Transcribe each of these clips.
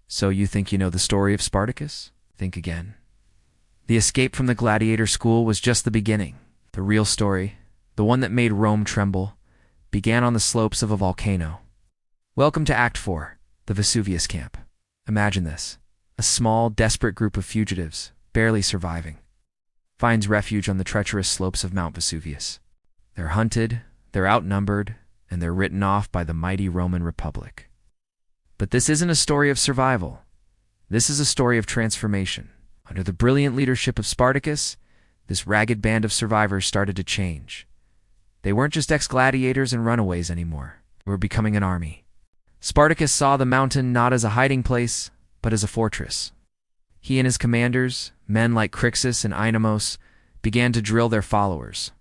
So you think you know the story of Spartacus? Think again. The escape from the gladiator school was just the beginning. The real story, the one that made Rome tremble, began on the slopes of a volcano. Welcome to Act 4, the Vesuvius camp. Imagine this. A small, desperate group of fugitives, barely surviving, finds refuge on the treacherous slopes of Mount Vesuvius. They're hunted, they're outnumbered, and they're written off by the mighty Roman Republic. But this isn't a story of survival. This is a story of transformation. Under the brilliant leadership of Spartacus, this ragged band of survivors started to change. They weren't just ex-gladiators and runaways anymore. They were becoming an army. Spartacus saw the mountain not as a hiding place, but as a fortress. He and his commanders, men like Crixus and Inamos, began to drill their followers.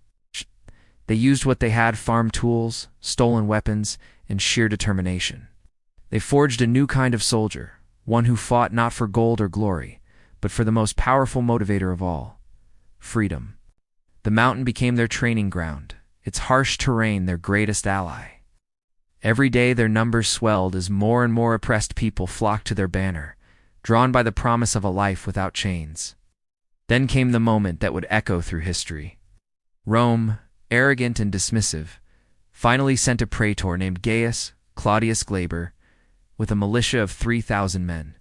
They used what they had: farm tools, stolen weapons, and sheer determination. They forged a new kind of soldier, one who fought not for gold or glory, but for the most powerful motivator of all: freedom. The mountain became their training ground, its harsh terrain their greatest ally. Every day their numbers swelled as more and more oppressed people flocked to their banner, drawn by the promise of a life without chains. Then came the moment that would echo through history. Rome, arrogant and dismissive, finally sent a praetor named Gaius Claudius Glaber with a militia of 3,000 men.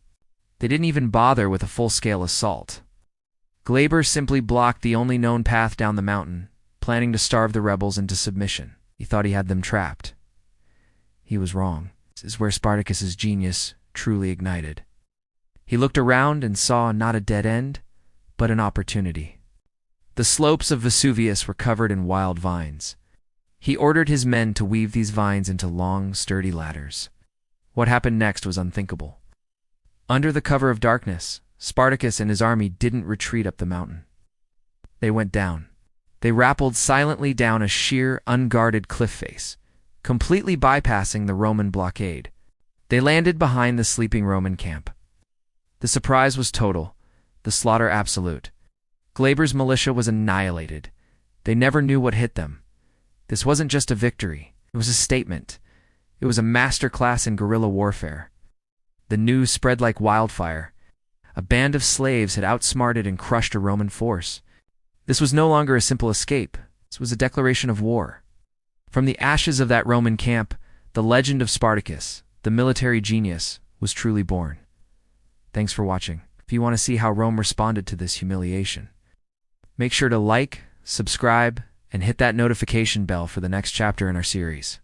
They didn't even bother with a full-scale assault. Glaber simply blocked the only known path down the mountain, planning to starve the rebels into submission. He thought he had them trapped. He was wrong. This is where Spartacus's genius truly ignited. He looked around and saw not a dead end, but an opportunity. The slopes of Vesuvius were covered in wild vines. He ordered his men to weave these vines into long, sturdy ladders. What happened next was unthinkable. Under the cover of darkness, Spartacus and his army didn't retreat up the mountain. They went down. They rappelled silently down a sheer, unguarded cliff face, completely bypassing the Roman blockade. They landed behind the sleeping Roman camp. The surprise was total, the slaughter absolute. Glaber's militia was annihilated. They never knew what hit them. This wasn't just a victory. It was a statement. It was a masterclass in guerrilla warfare. The news spread like wildfire. A band of slaves had outsmarted and crushed a Roman force. This was no longer a simple escape. This was a declaration of war. From the ashes of that Roman camp, the legend of Spartacus, the military genius, was truly born. Thanks for watching. If you want to see how Rome responded to this humiliation, make sure to like, subscribe, and hit that notification bell for the next chapter in our series.